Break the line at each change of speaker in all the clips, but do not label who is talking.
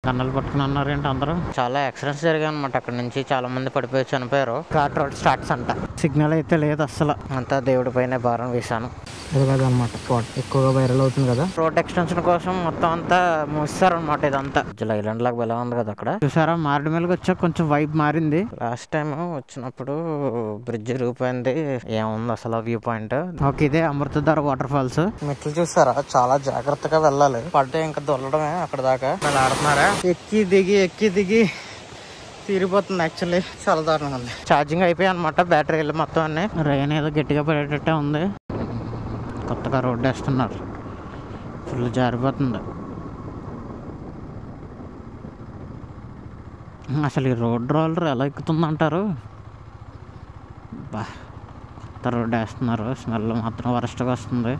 కన్నలు పట్టుకుని అన్నారేంటి అందరూ. చాలా యాక్సిడెంట్స్ జరిగాయి అనమాట. అక్కడ నుంచి చాలా మంది పడిపోయి చనిపోయారు. ఘాట్ రోడ్ స్టార్ట్స్ అంట. సిగ్నల్ అయితే లేదు అస్సలు. అంతా దేవుడి పైన భారం వేశాను. అది కాదనమాట స్పాట్ ఎక్కువగా వైరల్ అవుతుంది కదా. రోడ్ ఎక్స్టెన్షన్ కోసం మొత్తం అంతా మూసారనమాట. ఇదంతా ఐలాండ్ లాగా ఎలా ఉంది కదా అక్కడ. చూసారా మారేడుమిల్లికి వచ్చాక కొంచెం వైబ్ మారింది. లాస్ట్ టైం వచ్చినప్పుడు బ్రిడ్జ్ రూపోయింది. ఏముంది అసలు వ్యూ పాయింట్. ఓకే ఇదే అమృతధార వాటర్ ఫాల్స్. మెట్లు చూసారా చాలా జాగ్రత్తగా వెళ్ళాలి. పడితే ఇంకా దొల్లడమే అక్కడ దాకా. అలా ఆడుతున్నారా ఎక్కి దిగి తీరిపోతుంది. యాక్చువల్లీ చాలా దారుణంగా ఉంది. ఛార్జింగ్ అయిపోయాయి అనమాట బ్యాటరీలు మొత్తం అన్ని. రైన్ ఏదో గట్టిగా పడేటట్టే ఉంది. కొత్తగా రోడ్డు వేస్తున్నారు. ఫుల్ జారిపోతుంది. అసలు ఈ రోడ్ రోలర్ ఎలా ఎక్కుతుందంటారు. బా కొత్త రోడ్డు వేస్తున్నారు. స్మెల్ మాత్రం వరస్ట్గా వస్తుంది.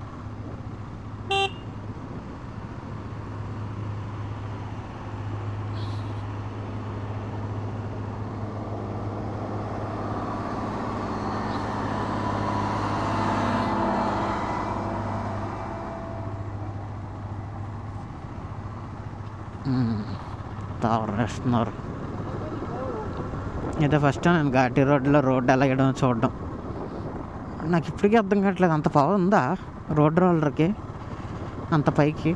తావరేస్తున్నారు. ఇదే ఫస్ట్ నేను ఘాటీ రోడ్లో రోడ్డు ఎలా వేయడం చూడడం. నాకు ఇప్పటికీ అర్థం కావట్లేదు. అంత పవర్ ఉందా రోడ్ రోలర్కి అంత పైకి.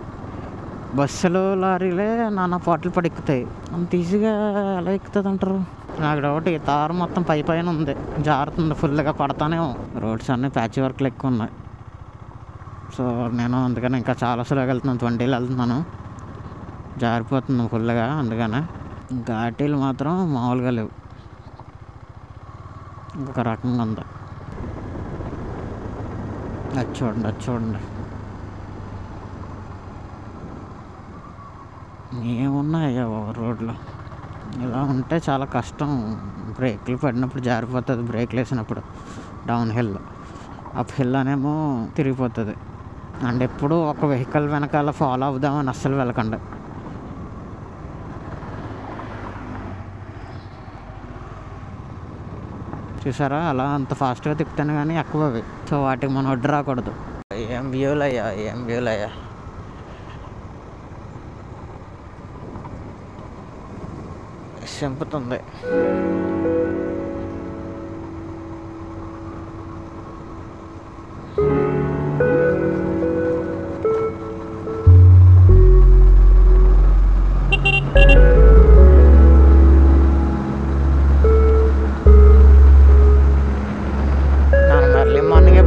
బస్సులు లారీలే నానా పాటలు పడి ఎక్కుతాయి. అంత ఈజీగా ఎలా ఎక్కుతుంది అంటారు. నాకు డౌట్ ఈ తారు మొత్తం పైన ఉంది. జారుతుంది ఫుల్గా పడతానేమో. రోడ్స్ అన్నీ ప్యాచ్ వర్క్లు ఎక్కువ ఉన్నాయి. సో నేను అందుకని ఇంకా చాలా స్లోగా వెళ్తున్నాను. 20లో వెళ్తున్నాను. జారిపోతుంది ఫుల్గా. అందుకనే ఘాటీలు మాత్రం మామూలుగా లేవు. ఇంకొక రకంగా ఉంది. అది చూడండి ఏమున్నాయో రోడ్లో. ఇలా ఉంటే చాలా కష్టం. బ్రేక్లు పడినప్పుడు జారిపోతుంది. బ్రేక్లు వేసినప్పుడు డౌన్ హిల్. అప్ హిల్ అనేమో తిరిగిపోతుంది. అండ్ ఎప్పుడు ఒక వెహికల్ వెనకాల ఫాలో అవుదామని అస్సలు వెళ్ళకండి. చూసారా అలా అంత ఫాస్ట్గా తిప్పుతాను కానీ ఎక్కువ అవి. సో వాటికి మనం అడ్డు రాకూడదు. ఏం వ్యూలయ్యా. చెంపుతుంది.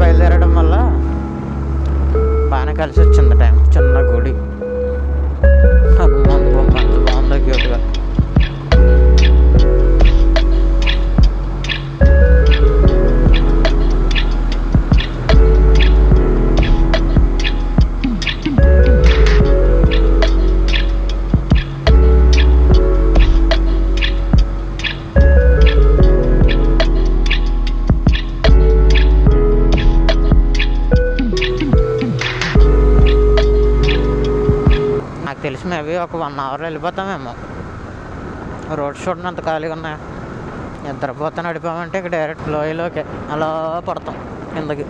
బయలుదేరడం వల్ల బాగానే కలిసి వచ్చింది టైం. చిన్న గుడి హనుమాన్ బొమ్మ అంత బాగుంది క్యూట్గా. తెలిసి మేబీ ఒక 1 అవర్లో వెళ్ళిపోతామేమో. రోడ్ చూడండి అంత ఖాళీగా ఉన్నాయి. నిద్రపోతే నడిపామంటే ఇక డైరెక్ట్ లోయలోకి అలా పడతాం కిందకి.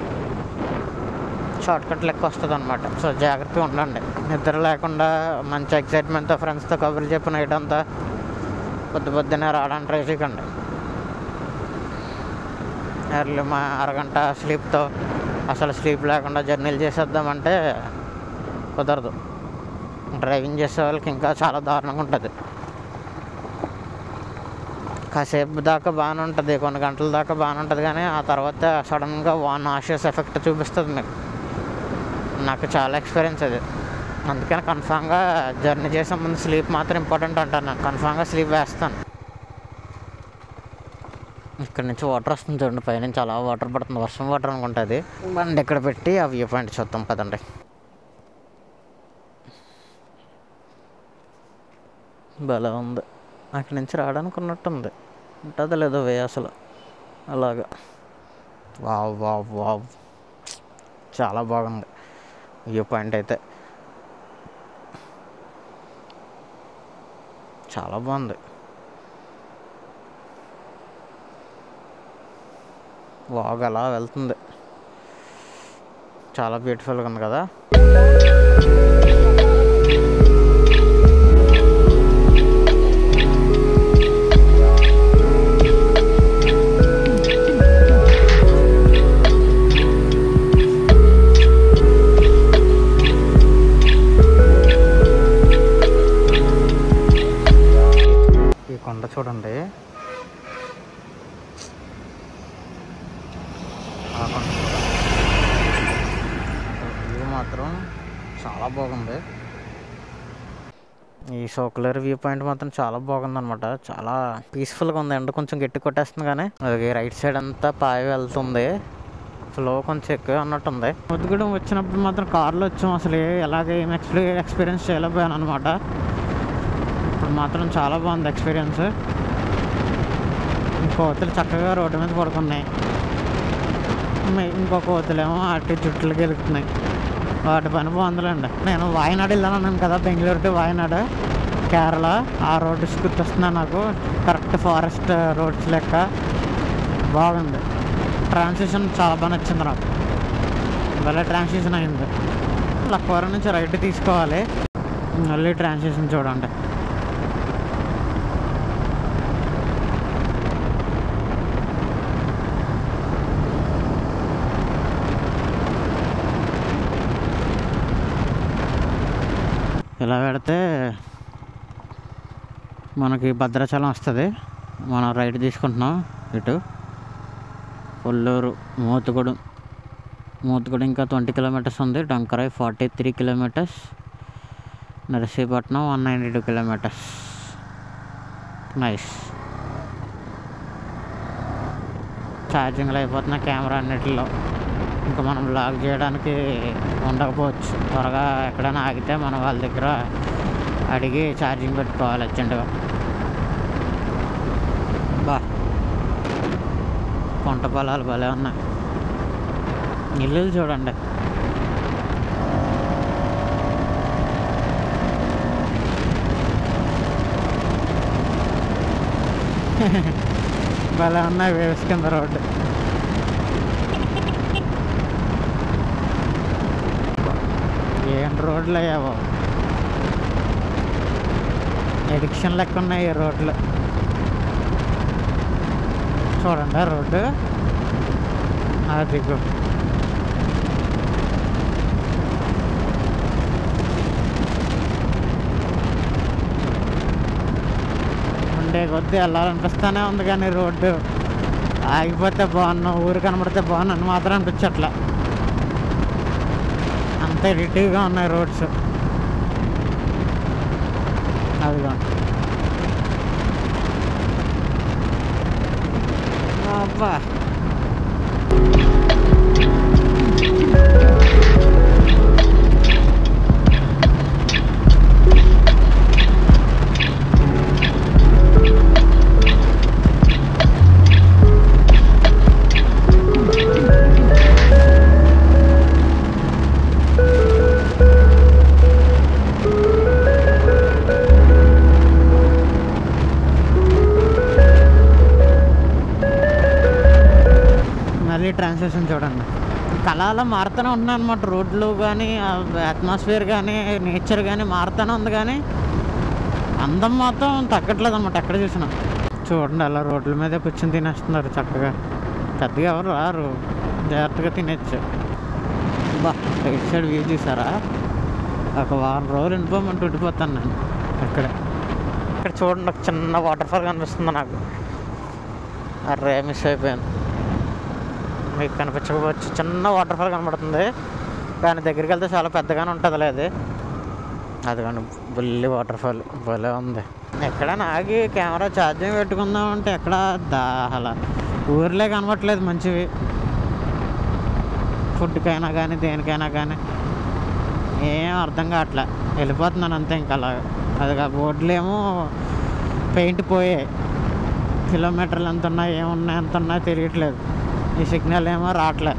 షార్ట్కట్ లెక్క వస్తుంది అనమాట. సో జాగ్రత్తగా ఉండండి. నిద్ర లేకుండా మంచి ఎక్సైట్మెంట్తో ఫ్రెండ్స్తో కబుర్లు చెప్పి నైట్ అంతా పొద్దున్నే రావడానికి ట్రై చేయకండి. ఎర్లీ మా అరగంట స్లీప్తో అసలు స్లీప్ లేకుండా జర్నీలు చేసేద్దామంటే కుదరదు. డ్రైవింగ్ చేసే వాళ్ళకి ఇంకా చాలా దారుణంగా ఉంటుంది. కాసేపు దాకా బాగానే ఉంటుంది, కొన్ని గంటల దాకా బాగానే ఉంటుంది. కానీ ఆ తర్వాత సడన్గా నాషియస్ ఎఫెక్ట్ చూపిస్తుంది మీకు. నాకు చాలా ఎక్స్పీరియన్స్ అది. అందుకని కన్ఫామ్గా జర్నీ చేసే ముందు స్లీప్ మాత్రం ఇంపార్టెంట్ అంటాను. నేను కన్ఫామ్గా స్లీప్ వేస్తాను. ఇక్కడ నుంచి వాటర్ వస్తుంది చూడండి. పైనుంచి అలా వాటర్ పడుతుంది. వర్షం వాటర్ అనుకుంటుంది. బండి ఇక్కడ పెట్టి ఆ వ్యూ పాయింట్ చూద్దాం పదండి. భలే ఉంది. అక్కడి నుంచి రావడానికి ఉన్నట్టుంది. ఉంటుందో లేదో వే అసలు అలాగా. వావ్ చాలా బాగుంది వ్యూ పాయింట్ అయితే. చాలా బాగుంది. వాగ్ అలా వెళ్తుంది. చాలా బ్యూటిఫుల్గా ఉంది కదా. కొండ చూడండి, ఆ కొండ వ్యూ మాత్రం చాలా బాగుంది. ఈ సోకులర్ వ్యూ పాయింట్ మాత్రం చాలా బాగుంది అనమాట. చాలా పీస్ఫుల్గా ఉంది. ఎండ కొంచెం గట్టి కొట్టేస్తుంది కానీ అది రైట్ సైడ్ అంతా పాయి వెళ్తుంది. ఫ్లో కొంచెం ఎక్కువ అన్నట్టుంది. ముద్దుగూడెం వచ్చినప్పుడు మాత్రం కార్లో వచ్చాం. అసలు ఎలాగే ఏం ఎక్స్పీరియన్స్ చేయలేకపోయాను అనమాట. ఇప్పుడు మాత్రం చాలా బాగుంది ఎక్స్పీరియన్స్. కోతులు చక్కగా రోడ్డు మీద పడుకున్నాయి. ఇంకో కోతులేమో అటు జుట్టులు గెలుపుతున్నాయి. వాటి పని బాగుందిలేండి. నేను వాయనాడు వెళ్దాను అన్నాను కదా, బెంగళూరు టు వాయనాడు కేరళ. ఆ రోడ్స్ గుర్తొస్తున్నాయి నాకు. కరెక్ట్ ఫారెస్ట్ రోడ్స్ లెక్క బాగుంది. ట్రాన్సిషన్ చాలా బాగా నచ్చింది నాకు. భలే ట్రాన్సిషన్ అయింది. లక్వరం నుంచి రైట్ తీసుకోవాలి. మళ్ళీ ట్రాన్సిషన్ చూడండి. ఇలా పెడితే మనకి భద్రాచలం వస్తుంది. మనం రైట్ తీసుకుంటున్నాం. ఇటు కొల్లూరు, మోతుగూడెం ఇంకా 20 కిలోమీటర్స్ ఉంది. Dankarai 43 kilometres. Narsipatnam 192 kilometres. Nice. ఛార్జింగ్లో అయిపోతున్న కెమెరా అన్నిటిలో. ఇంకా మనం బ్లాగ్ చేయడానికి ఉండకపోవచ్చు. త్వరగా ఎక్కడైనా ఆగితే మనం వాళ్ళ దగ్గర అడిగి ఛార్జింగ్ పెట్టుకోవాలి అర్జెంటుగా. బా, పంట పొలాలు భలే ఉన్నాయి. ఇల్లు చూడండి. భలే ఉన్నాయి. వేవ్స్ కింద రోడ్డు. ఏం రోడ్లు అయ్యావో, ఎడిక్షన్ లెక్క ఉన్నాయి ఈ రోడ్లు. చూడండి రోడ్డు అదిగో. ఉండే కొద్దీ వెళ్ళాలనిపిస్తూనే ఉంది కానీ రోడ్డు ఆగిపోతే బాగున్నాం, ఊరు కనబడితే బాగున్నాను మాత్రం అనిపించట్లా. అంత ఎడిటివ్గా ఉన్నాయి రోడ్స్. అదిగో అబ్బా. ట్రాన్స్లేషన్ చూడండి. కళలో మారుతూనే ఉన్నాయి అన్నమాట. రోడ్లు కానీ, అట్మాస్ఫియర్ కానీ, నేచర్ కానీ మారుతూనే ఉంది కానీ అందం మాత్రం తగ్గట్లేదు అన్నమాట. ఎక్కడ చూసినా చూడండి అలా రోడ్ల మీద కూర్చొని తినేస్తున్నారు చక్కగా. పెద్దగా ఎవరు రారు, జాగ్రత్తగా తినేచ్చు. బా, రైట్ సైడ్ వ్యూ చూసారా? ఒక వారం రోజులు వెళ్ళిపోమంటూ ఉండిపోతాను నేను ఇక్కడ చూడండి. ఒక చిన్న వాటర్ ఫాల్ కనిపిస్తుంది నాకు. అరే మిస్ అయిపోయాను. మీకు కనిపించకపోవచ్చు, చిన్న వాటర్ ఫాల్ కనబడుతుంది కానీ దగ్గరికి వెళ్తే చాలా పెద్దగానే ఉంటుంది. లేదు అది కానీ బుల్లి వాటర్ ఫాల్ భలే ఉంది. ఎక్కడైనా ఆగి కెమెరా ఛార్జింగ్ పెట్టుకుందామంటే ఎక్కడ అలా ఊర్లే కనబడట్లేదు మంచివి. ఫుడ్కైనా కానీ దేనికైనా కానీ ఏం అర్థం కావట్లే. వెళ్ళిపోతున్నాను అంతే. ఇంకా అలా అది బోర్డులు ఏమో పెయింట్ పోయాయి. కిలోమీటర్లు ఎంత ఉన్నాయి, ఏమున్నాయి, ఎంత ఉన్నాయో తెలియట్లేదు. ఈ సిగ్నల్ ఏమో రావట్లే.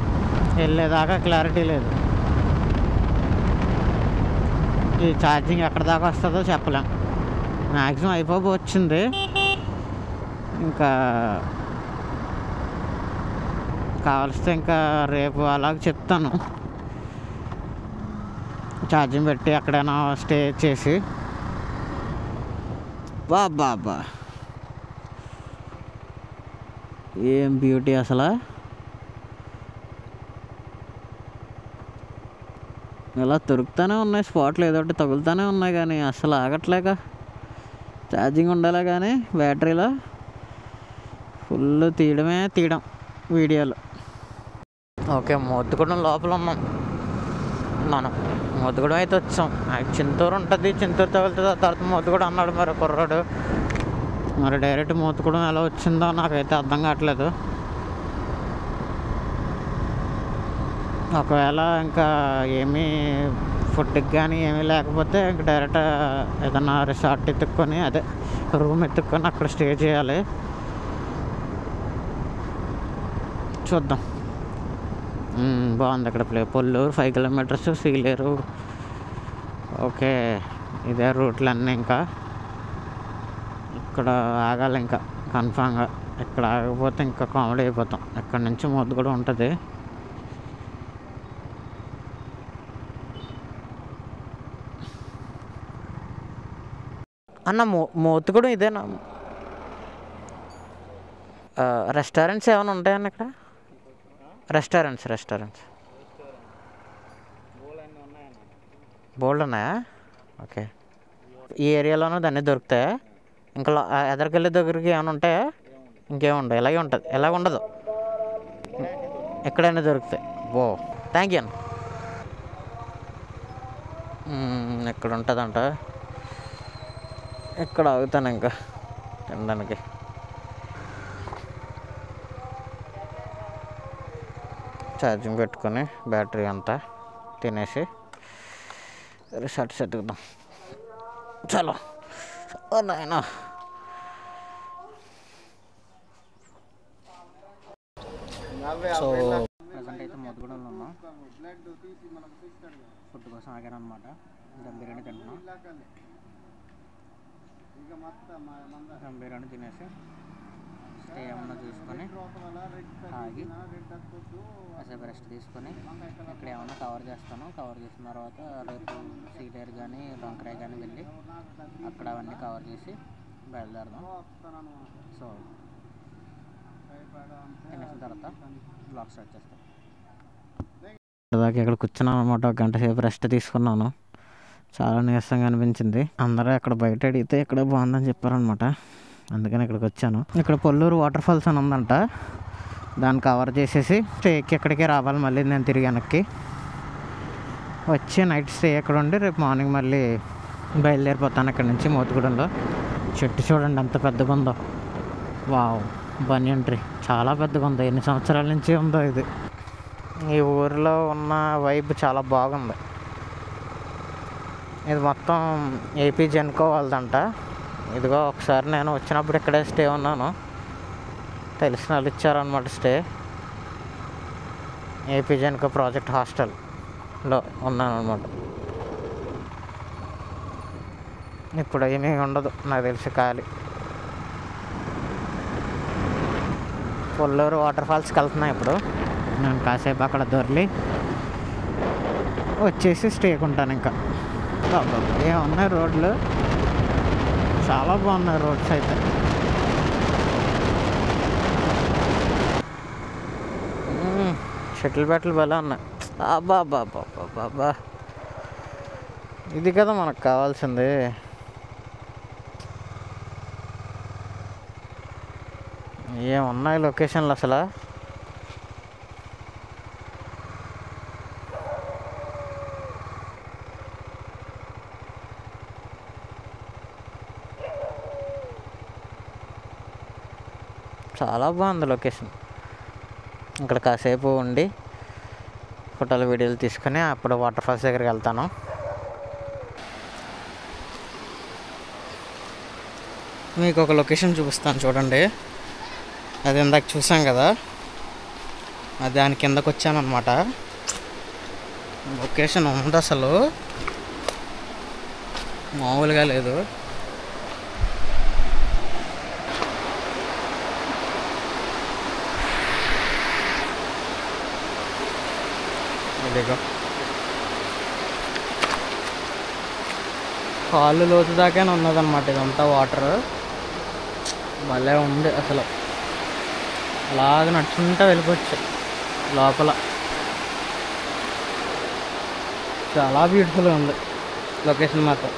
వెళ్ళేదాకా క్లారిటీ లేదు. ఈ ఛార్జింగ్ ఎక్కడ దాకా వస్తుందో చెప్పలేం. మ్యాక్సిమం అయిపోవచ్చింది. ఇంకా కావలిస్తే ఇంకా రేపు అలాగ చెప్తాను. ఛార్జింగ్ పెట్టి ఎక్కడైనా స్టే చేసి. బాబా ఏం బ్యూటీ అసలు. ఇలా దొరుకుతూనే ఉన్నాయి స్పాట్లు, ఏదో ఒకటి తగులుతూనే ఉన్నాయి కానీ అసలు ఆగట్లేక. ఛార్జింగ్ ఉండాలి కానీ బ్యాటరీలో ఫుల్ తీయడం వీడియోలు. ఓకే, మోతుగూడెం లోపల ఉన్నాం మనం. మోతుగూడెం అయితే వచ్చాం. చింతూరు ఉంటుంది, చింతూరు తగులుతుంది, తర్వాత మోతుగూడెం అన్నాడు మరి కుర్రాడు. మరి డైరెక్ట్ మోతుగూడెం ఎలా వచ్చిందో నాకైతే అర్థం కావట్లేదు. ఒకవేళ ఇంకా ఏమీ ఫుడ్కి కానీ ఏమీ లేకపోతే ఇంక డైరెక్ట్ ఏదన్నా రిసార్ట్ ఎత్తుక్కొని, అదే రూమ్ ఎత్తుక్కొని అక్కడ స్టే చేయాలి. చూద్దాం. బాగుంది అక్కడ పొల్లూరు 5 కిలోమీటర్స్, సీలేరు. ఓకే, ఇదే రూట్లన్నీ. ఇంకా ఇక్కడ ఆగాలి ఇంకా కన్ఫామ్గా. ఇక్కడ ఆగకపోతే ఇంకా కామెడీ అయిపోతాం. ఇక్కడ నుంచి మోతుగూడెం ఉంటుంది. అన్న మోతుగూడెం ఇదేనా? రెస్టారెంట్స్ ఏమైనా ఉంటాయన్న ఇక్కడ? రెస్టారెంట్స్ బోల్డ్ ఉన్నాయా? ఓకే, ఈ ఏరియాలోనూ దాన్ని దొరుకుతాయా? ఇంకా ఎదరికెళ్ళే దగ్గరికి ఏమైనా ఉంటాయా? ఇంకేముండవు, ఇలాగే ఉంటుంది. ఎలాగ ఉండదు, ఎక్కడైనా దొరుకుతాయి. ఓ, థ్యాంక్ యూ అన్న. ఎక్కడ ఉంటుందంట? ఎక్కడ ఆగుతాను ఇంకా తినడానికి. ఛార్జింగ్ పెట్టుకొని బ్యాటరీ అంతా తినేసి రిసార్ట్ ఎత్తుకుదాం. చలో. ఓ నాయనా, సో ప్రజెంట్ అయితే మోతుగూడెంలో ఉన్నాం. ఫుడ్ కోసం ఆగాను అనమాట. దమ్ బిర్యానీ తింటున్నాం. దమ్ బిర్యానీ తినేసి స్టే ఏమన్నా చూసుకొని ఆగి కాసేపు రెస్ట్ తీసుకొని ఇక్కడ ఏమన్నా కవర్ చేస్తాను. కవర్ చేసిన తర్వాత రేపు సీలేరు కానీ డొంకరాయ్ కానీ వెళ్ళి అక్కడ అవన్నీ కవర్ చేసి బయలుదేరదాం. సో తినేసిన తర్వాత బ్లాగ్ స్టార్ట్ చేస్తాం. దాకా ఇక్కడ కూర్చున్నాను అనమాట. ఒక గంట సేపు రెస్ట్ తీసుకున్నాను. చాలా నీరసంగా అనిపించింది. అందరూ అక్కడ బయట అడిగితే ఇక్కడ బాగుందని చెప్పారనమాట. అందుకని ఇక్కడికి వచ్చాను. ఇక్కడ పొల్లూరు వాటర్ ఫాల్స్ అని ఉందంట. దాన్ని కవర్ చేసేసి స్టేకి ఎక్కడికే రావాలి. మళ్ళీ నేను తిరిగి వెనక్కి వచ్చి నైట్ స్టే ఎక్కడ ఉండి రేపు మార్నింగ్ మళ్ళీ బయలుదేరిపోతాను ఇక్కడ నుంచి మోతుగూడెంలో. చెట్టు చూడండి ఎంత పెద్దగా ఉందో. వావ్, బనియన్ ట్రీ చాలా పెద్దగా ఉంది. ఎన్ని సంవత్సరాల నుంచి ఉందో ఇది. ఈ ఊరిలో ఉన్న వైబ్ చాలా బాగుంది. ఇది మొత్తం ఏపీ జెన్కో వాళ్ళదంట. ఇదిగో ఒకసారి నేను వచ్చినప్పుడు ఇక్కడే స్టే ఉన్నాను. తెలిసిన వాళ్ళు ఇచ్చారనమాట స్టే. ఏపీ జెన్కో ప్రాజెక్ట్ హాస్టల్లో ఉన్నాను అనమాట. ఇప్పుడు ఏమీ ఉండదు నాకు తెలిసి, ఖాళీ. పొల్లూరు వాటర్ ఫాల్స్కి వెళ్తున్నాను ఇప్పుడు. నేను కాసేపు అక్కడ దొరికి వచ్చేసి స్టేకి ఉంటాను. ఇంకా ఏమున్నాయి రోడ్లు, చాలా బాగున్నాయి రోడ్స్ అయితే. షటిల్ బ్యాట్లు భలే ఉన్నాయి. బాబా, ఇది కదా మనకు కావాల్సింది. ఏమున్నాయి లొకేషన్లు అసలు. చాలా బాగుంది లొకేషన్. ఇక్కడ కాసేపు ఉండి ఫోటోలు వీడియోలు తీసుకొని అప్పుడు వాటర్ ఫాల్స్ దగ్గరికి వెళ్తాను. మీకు ఒక లొకేషన్ చూపిస్తాను చూడండి. అది ఇందాక చూసాం కదా, అది దాని కిందకు వచ్చాను అనమాట. లొకేషన్ ఉంది అసలు, మామూలుగా లేదు. కాళ్ళు లోతు దాకానే ఉన్నదన్నమాట ఇదంతా వాటర్. భలే ఉంది అసలు. అలాగ నడుచుకుంటూ వెళ్ళిపోవచ్చు లోపల. చాలా బ్యూటిఫుల్గా ఉంది లొకేషన్ మాత్రం.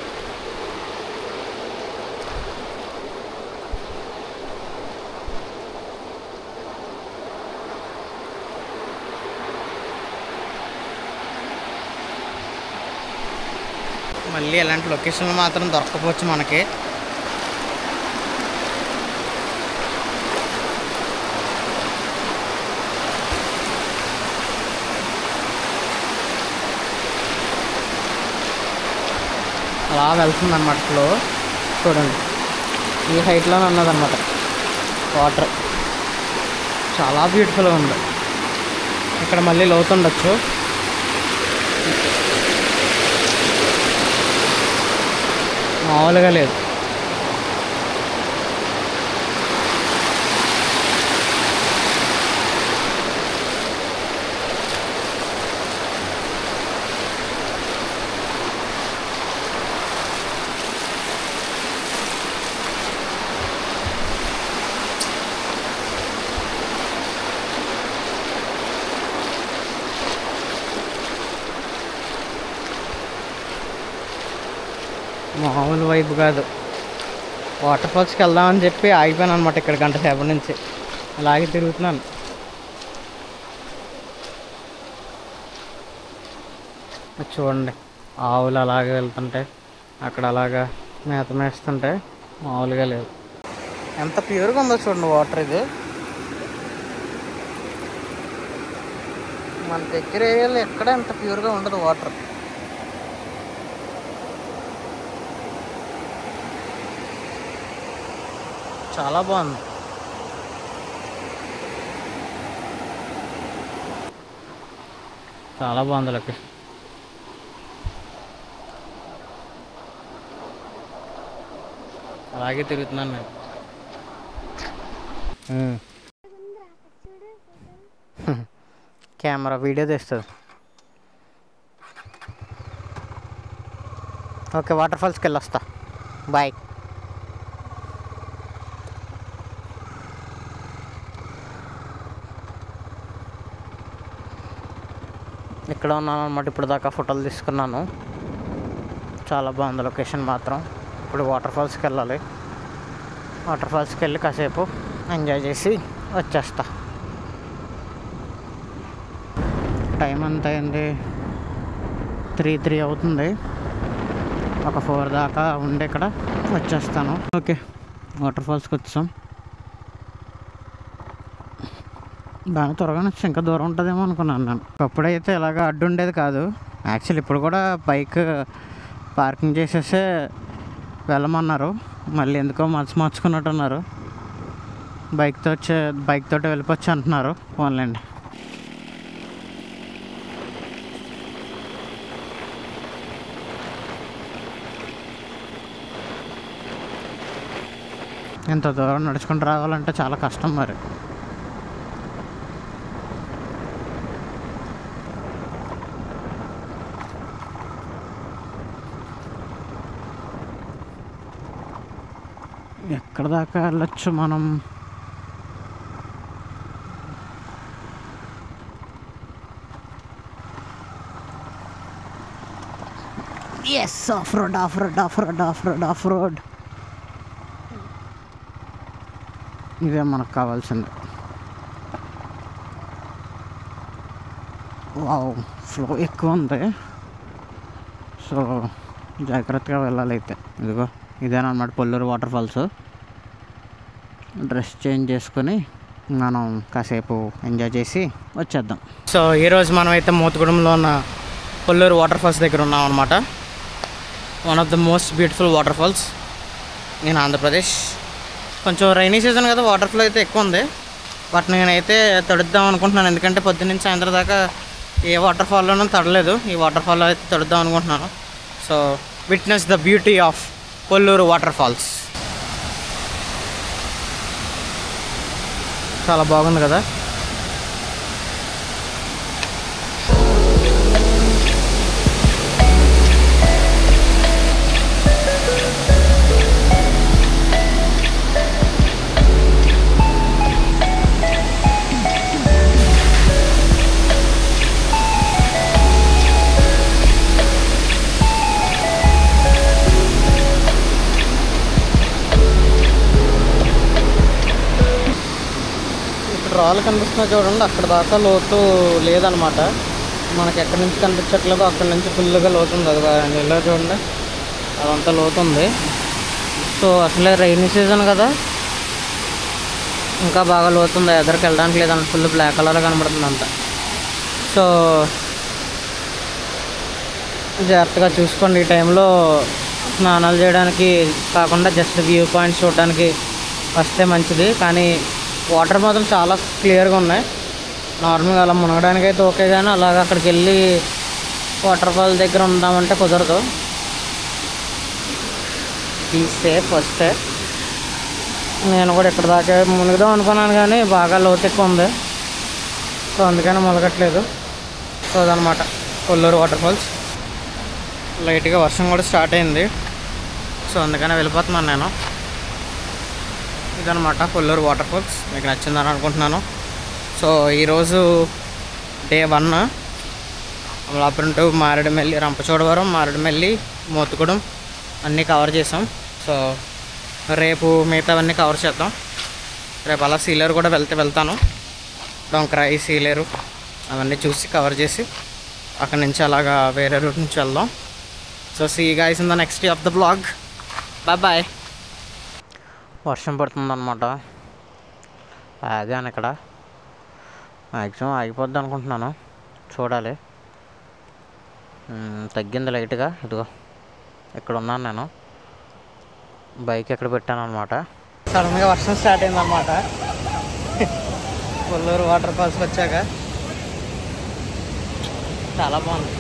మళ్ళీ ఇలాంటి లొకేషన్లు మాత్రం దొరకపోవచ్చు మనకి. అలా వెళ్తుంది అన్నమాట ఫ్లో. చూడండి ఈ హైట్లోనే ఉన్నదన్నమాట వాటర్. చాలా బ్యూటిఫుల్గా ఉంది. ఇక్కడ మళ్ళీ లోతుండొచ్చు. మామూలుగా లేదు. మామూలు వైపు కాదు. వాటర్ ఫాల్స్కి వెళ్దామని చెప్పి ఆగిపోయాను అనమాట ఇక్కడ గంట సేపటి నుంచి. అలాగే తిరుగుతున్నాను. చూడండి ఆవులు అలాగే వెళ్తుంటే, అక్కడ అలాగా మేత మేస్తుంటే మామూలుగా లేదు. ఎంత ప్యూర్గా ఉందో చూడండి వాటర్. ఇది మన దగ్గర ఏరియాలో ఎక్కడ ఎంత ప్యూర్గా ఉండదు వాటర్. చాలా బాగుంది. చాలా బాగుంది లొకేషన్. అలాగే తిరుగుతున్నాను నేను. కెమెరా వీడియో తీస్తుంది. ఓకే, వాటర్ ఫాల్స్కి వెళ్ళొస్తా. బాయ్. ఇక్కడ ఉన్నాను అన్నమాట. ఇప్పుడు దాకా ఫోటోలు తీసుకున్నాను. చాలా బాగుంది లొకేషన్ మాత్రం. ఇప్పుడు వాటర్ ఫాల్స్కి వెళ్ళాలి. వాటర్ ఫాల్స్కి వెళ్ళి కాసేపు ఎంజాయ్ చేసి వచ్చేస్తా. టైం ఎంత అయింది? 3 అవుతుంది. ఒక 4 దాకా ఉండి ఇక్కడ వచ్చేస్తాను. ఓకే, వాటర్ ఫాల్స్కి వచ్చాం. బాగా త్వరగా వచ్చి ఇంకా దూరం ఉంటుందేమో అనుకున్నాను నేను. అప్పుడైతే ఇలాగ అడ్డు ఉండేది కాదు. యాక్చువల్లీ ఇప్పుడు కూడా బైక్ పార్కింగ్ చేసేసే వెళ్ళమన్నారు. మళ్ళీ ఎందుకో మనసు మార్చుకున్నట్టున్నారు. బైక్ తోటి వెళ్ళిపోవచ్చు అంటున్నారు. పోన్లేండి. ఇంత దూరం నడుచుకుంటూ రావాలంటే చాలా కష్టం మరి. ఎక్కడ దాకా వెళ్ళొచ్చు మనం? Yes, off road off road off road off road off road. ఇదే మనకు కావాల్సింది. వావ్, ఫ్లో ఎక్కువ ఉంది. సో జాగ్రత్తగా వెళ్ళాలి. అయితే ఇదిగో ఇదేనమాట Polluru water falls. Dress change చేసుకొని మనం కాసేపు ఎంజాయ్ చేసి వచ్చేద్దాం. సో ఈరోజు మనం అయితే మోతుగూడెంలో ఉన్న పొల్లూరు వాటర్ ఫాల్స్ దగ్గర ఉన్నాం అనమాట. One of the most beautiful water falls in Andhra Pradesh. కొంచెం రైనీ సీజన్ కదా, వాటర్ ఫ్లో అయితే ఎక్కువ ఉంది. బట్ నేనైతే తడుద్దాం అనుకుంటున్నాను. ఎందుకంటే పొద్దున్నుంచి సాయంత్రం దాకా ఏ వాటర్ ఫాల్లోనూ తడలేదు. ఈ వాటర్ ఫాల్లో అయితే తడుద్దాం అనుకుంటున్నాను. So witness the beauty of Polluru water falls. చాలా బాగుంది కదా. రాళ్ళు కనిపిస్తున్నా చూడండి, అక్కడ దాకా లోతు లేదనమాట. మనకి ఎక్కడి నుంచి కనిపించట్లేదో అక్కడి నుంచి ఫుల్గా లోతు ఉంది. అది నీళ్ళ చూడండి అదంతా లోతుంది. సో అసలే రైనీ సీజన్ కదా, ఇంకా బాగా లోతుంది. ఎదరికి వెళ్ళడానికి లేదంటే ఫుల్ బ్లాక్ కలర్ కనబడుతుంది అంతా. సో జాగ్రత్తగా చూసుకోండి. ఈ టైంలో స్నానాలు చేయడానికి కాకుండా జస్ట్ వ్యూ పాయింట్స్ చూడడానికి వస్తే మంచిది. కానీ వాటర్ మాత్రం చాలా క్లియర్గా ఉన్నాయి. నార్మల్గా అలా మునగడానికి అయితే ఓకే, కానీ అలాగ అక్కడికి వెళ్ళి వాటర్ ఫాల్ దగ్గర ఉందామంటే కుదరదు. Be safe. వస్తే నేను కూడా ఇక్కడ దాకా మునుగుదాం అనుకున్నాను, కానీ బాగా లోతు ఎక్కువ ఉంది. సో అందుకని మునగట్లేదు. సో అదనమాట కొల్లూరు వాటర్ ఫాల్స్. లైట్గా వర్షం కూడా స్టార్ట్ అయింది. సో అందుకనే వెళ్ళిపోతున్నాను నేను. ఇదనమాట కొల్లూరు వాటర్ ఫాల్స్. మీకు నచ్చిందని అనుకుంటున్నాను. సో ఈరోజు డే 1. అమలాపురం టు మారేడుమిల్లి, రంపచోడవరం, మారేడుమిల్లి, మోతుగూడెం అన్నీ కవర్ చేసాం. సో రేపు మిగతావన్నీ కవర్ చేద్దాం. రేపు అలా సీలేరు కూడా వెళ్తాను. డొంకరాయి, సీలేరు అవన్నీ చూసి కవర్ చేసి అక్కడి నుంచి అలాగా వేరే రూట్ నుంచి వెళ్దాం. So see you guys in the next day of the blog. Bye. వర్షం పడుతుందన్నమాట. ఆగాను ఇక్కడ. మ్యాక్సిమం ఆగిపోద్ది అనుకుంటున్నాను, చూడాలి. తగ్గింది లైట్గా. ఇదిగో ఇక్కడ ఉన్నాను నేను. బైక్ ఎక్కడ పెట్టాను అనమాట. సడన్గా వర్షం స్టార్ట్ అయిందన్నమాట కొల్లూరు వాటర్ ఫాల్స్కి వచ్చాక. చాలా బాగుంది.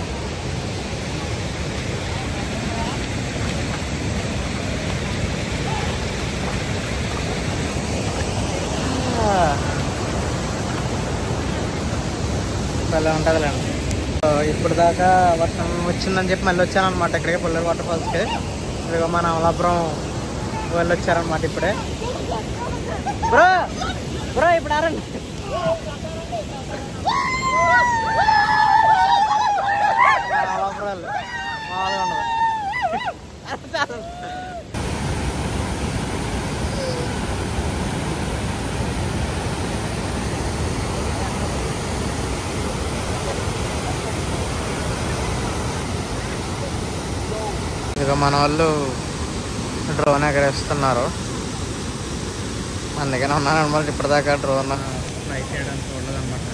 భలే ఉంటుందిలేండి. ఇప్పుడు దాకా వర్షం వచ్చిందని చెప్పి మళ్ళీ వచ్చాను అనమాట ఇక్కడికి, కొల్లూరు వాటర్ ఫాల్స్కి. ఇదిగో మన అమలాపురం వాళ్ళు వచ్చారనమాట ఇప్పుడే. బ్రో ఇప్పుడు ఆరండి. అమలాపురం వాళ్ళు మామూలుగా ఉండదు. ఇక మన వాళ్ళు డ్రోన్ ఎగరేస్తున్నారు. అందుకనే ఉన్నాను అనమాట. ఇప్పటిదాకా డ్రోన్ ఫ్లై చేయడానికి చూడలేదు అనమాట.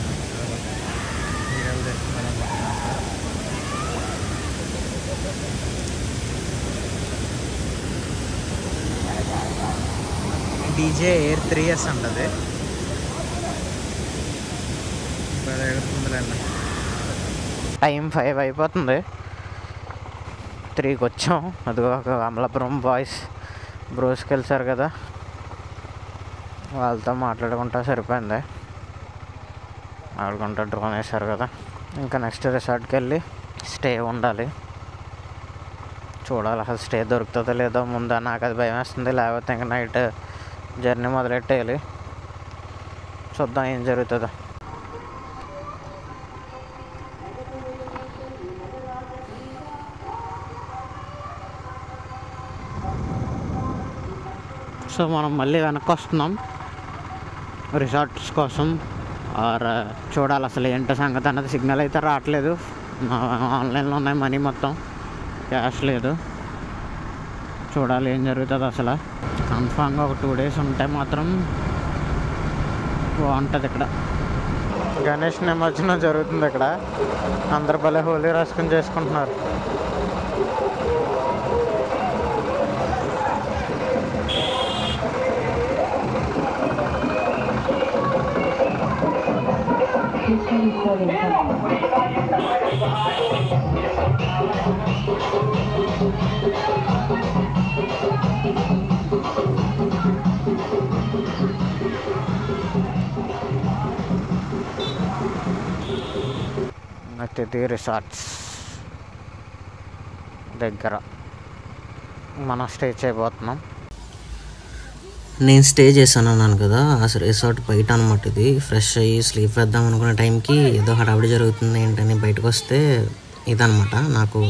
డీజే ఎయిర్ 3S అంటది. టైం 5 అయిపోతుంది. 3కి వచ్చాం. అదిగో అమలాపురం బ్రోస్కి వెళ్తారు కదా, వాళ్ళతో మాట్లాడుకుంటా సరిపోయింది. ఆడుకుంటా డ్రోన్ వేశారు కదా. ఇంకా నెక్స్ట్ రిసార్ట్కి వెళ్ళి స్టే ఉండాలి. చూడాలి అసలు స్టే దొరుకుతుందో లేదో. ముందా నాకు అది భయం వేస్తుంది. లేకపోతే ఇంకా నైట్ జర్నీ మొదలెట్టేయాలి. చూద్దాం ఏం జరుగుతుందో. సో మనం మళ్ళీ వెనక్కి వస్తున్నాం రిసార్ట్స్ కోసం. ఆర్ చూడాలి అసలు ఏంటో సంగతి అన్నది. సిగ్నల్ అయితే రావట్లేదు. ఆన్లైన్లో ఉన్నాయి మనీ మొత్తం, క్యాష్ లేదు. చూడాలి ఏం జరుగుతుంది అసలు. కన్ఫామ్గా ఒక 2 days ఉంటే మాత్రం బాగుంటుంది. ఇక్కడ గణేష్ నిమజ్జనం జరుగుతుంది. ఇక్కడ అందరు భలే హోలీ రాసుకుని చేసుకుంటున్నారు. అతిథి రిసార్ట్స్ దగ్గర మనం స్టే చేయబోతున్నాం.
నేను స్టే చేశాను అన్నాను కదా, ఆ రిసార్ట్ బయట అనమాట. ఇది ఫ్రెష్ అయ్యి స్లీప్ వేద్దాం అనుకునే టైంకి ఏదో హడావిడి జరుగుతుంది ఏంటని బయటకు వస్తే ఇదనమాట. నాకు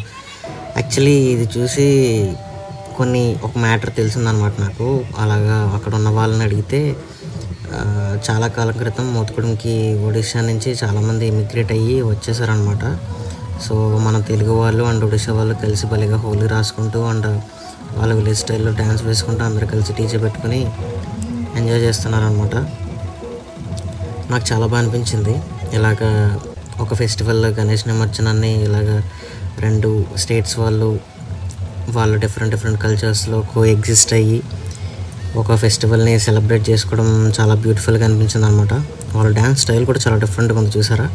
యాక్చువల్లీ ఇది చూసి ఒక మ్యాటర్ తెలిసిందనమాట నాకు. అలాగా అక్కడ ఉన్న వాళ్ళని అడిగితే చాలా కాలం క్రితం మోతుగూడెంకి ఒడిశా నుంచి చాలామంది ఇమిగ్రేట్ అయ్యి వచ్చేసారనమాట. సో మన తెలుగు వాళ్ళు అండ్ ఒడిశా వాళ్ళు కలిసి భలేగా హోలీ రాసుకుంటూ అండ్ వాళ్ళ విలేజ్ స్టైల్లో డ్యాన్స్ వేసుకుంటూ అందరూ కలిసి డీజే పెట్టుకుని ఎంజాయ్ చేస్తున్నారనమాట. నాకు చాలా బాగా అనిపించింది. ఇలాగ ఒక ఫెస్టివల్ గణేష్ నిమజ్జనాన్ని ఇలాగ 2 స్టేట్స్ వాళ్ళు డిఫరెంట్ కల్చర్స్లో కోఎగ్జిస్ట్ అయ్యి ఒక ఫెస్టివల్ని సెలబ్రేట్ చేసుకోవడం చాలా బ్యూటిఫుల్గా అనిపించింది అనమాట. వాళ్ళ డ్యాన్స్ స్టైల్ కూడా చాలా డిఫరెంట్గా ఉంది, చూసారా?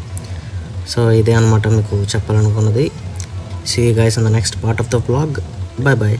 సో ఇదే అనమాట మీకు చెప్పాలనుకున్నది. See you guys in the next part of the vlog. Bye bye.